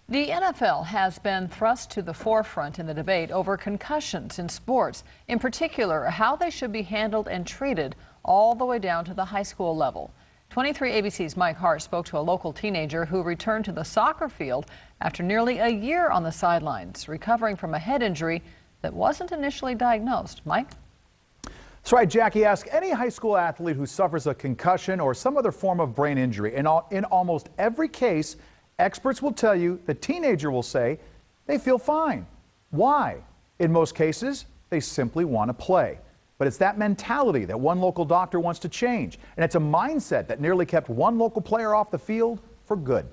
The NFL has been thrust to the forefront in the debate over concussions in sports, in particular how they should be handled and treated all the way down to the high school level. 23 ABC's Mike Hart spoke to a local teenager who returned to the soccer field after nearly a year on the sidelines, recovering from a head injury that wasn't initially diagnosed. Mike? That's right, Jackie. Ask any high school athlete who suffers a concussion or some other form of brain injury. In almost every case, experts will tell you the teenager will say they feel fine. Why? In most cases, they simply want to play. But it's that mentality that one local doctor wants to change. And it's a mindset that nearly kept one local player off the field for good.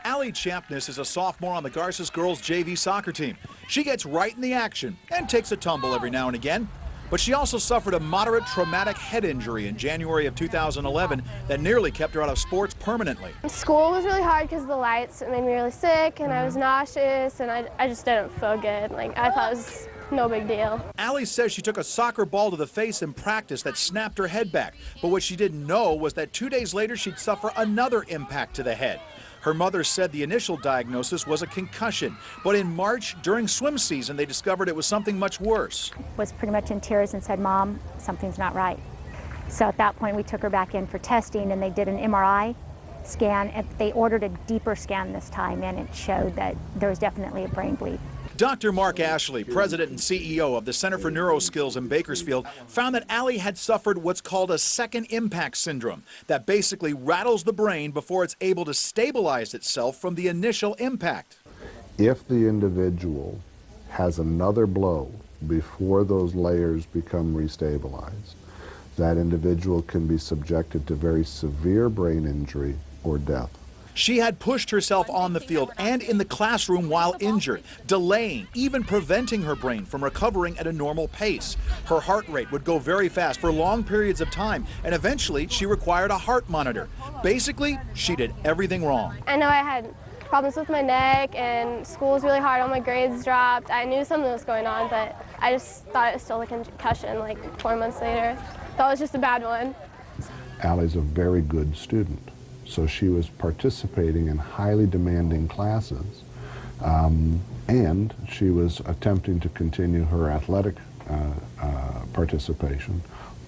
Allie Champness is a sophomore on the Garces girls JV soccer team. She gets right in the action and takes a tumble every now and again. But she also suffered a moderate traumatic head injury in January of 2011 that nearly kept her out of sports permanently. School was really hard because of the lights. It made me really sick and I was nauseous and I just didn't feel good. I thought it was no big deal. Allie says she took a soccer ball to the face in practice that snapped her head back. But what she didn't know was that 2 days later she'd suffer another impact to the head. Her mother said the initial diagnosis was a concussion, but in March, during swim season, they discovered it was something much worse. Was pretty much in tears and said, "Mom, something's not right." So at that point, we took her back in for testing, and they did an MRI scan. And they ordered a deeper scan this time, and it showed that there was definitely a brain bleed. Dr. Mark Ashley, president and CEO of the Center for Neuroskills in Bakersfield, found that Allie had suffered what's called a second impact syndrome that basically rattles the brain before it's able to stabilize itself from the initial impact. If the individual has another blow before those layers become restabilized, that individual can be subjected to very severe brain injury or death. She had pushed herself on the field and in the classroom while injured, delaying, even preventing her brain from recovering at a normal pace. Her heart rate would go very fast for long periods of time, and eventually she required a heart monitor. Basically, she did everything wrong. I know I had problems with my neck and school was really hard, all my grades dropped. I knew something was going on, but I just thought it was still a concussion 4 months later. Thought it was just a bad one. Allie's a very good student. So she was participating in highly demanding classes, and she was attempting to continue her athletic participation,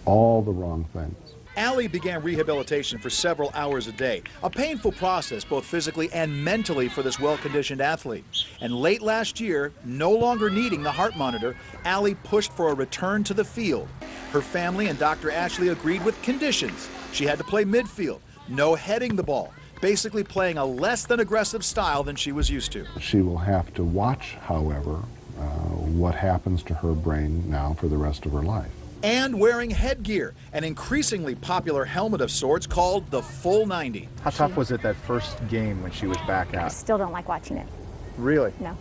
all the wrong things. Allie began rehabilitation for several hours a day, a painful process both physically and mentally for this well-conditioned athlete. And late last year, no longer needing the heart monitor, Allie pushed for a return to the field. Her family and Dr. Ashley agreed with conditions. She had to play midfield. No heading the ball, basically playing a less than aggressive style than she was used to. She will have to watch, however, what happens to her brain now for the rest of her life. And wearing headgear, an increasingly popular helmet of sorts called the full 90. How tough was it that first game when she was back I out? still don't like watching it. Really? No.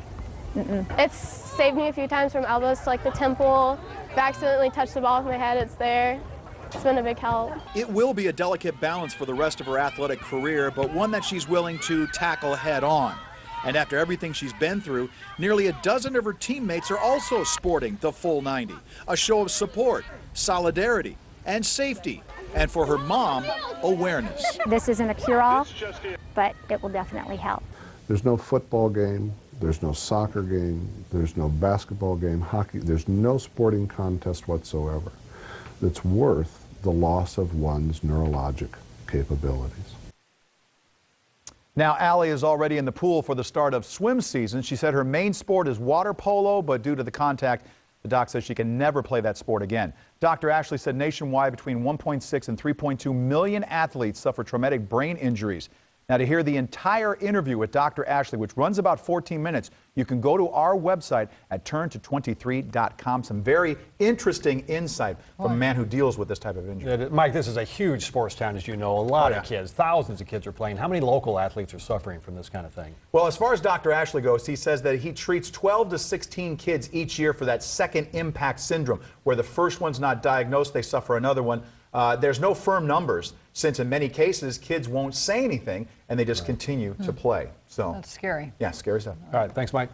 It's saved me a few times from elbows to the temple. If I accidentally touch the ball with my head, it's there. It's been a big help. It will be a delicate balance for the rest of her athletic career, but one that she's willing to tackle head on. And after everything she's been through, nearly a dozen of her teammates are also sporting the full 90, a show of support, solidarity, and safety. And for her mom, awareness. This isn't a cure-all, but it will definitely help. There's no football game, there's no soccer game, there's no basketball game, hockey, there's no sporting contest whatsoever that's worth the loss of one's neurologic capabilities. Now, Allie is already in the pool for the start of swim season. She said her main sport is water polo, but due to the contact, the doc says she can never play that sport again. Dr. Ashley said nationwide between 1.6 and 3.2 million athletes suffer traumatic brain injuries. Now, to hear the entire interview with Dr. Ashley, which runs about 14 minutes, you can go to our website at turnto23.com. Some very interesting insight from a man who deals with this type of injury. Mike, this is a huge sports town, as you know. A lot of kids, thousands of kids are playing. How many local athletes are suffering from this kind of thing? Well, as far as Dr. Ashley goes, he says that he treats 12 to 16 kids each year for that second impact syndrome, where the first one's not diagnosed, they suffer another one. There's no firm numbers, since in many cases kids won't say anything and they just continue to play. So That's scary. yeah, scary stuff. All right, thanks, Mike.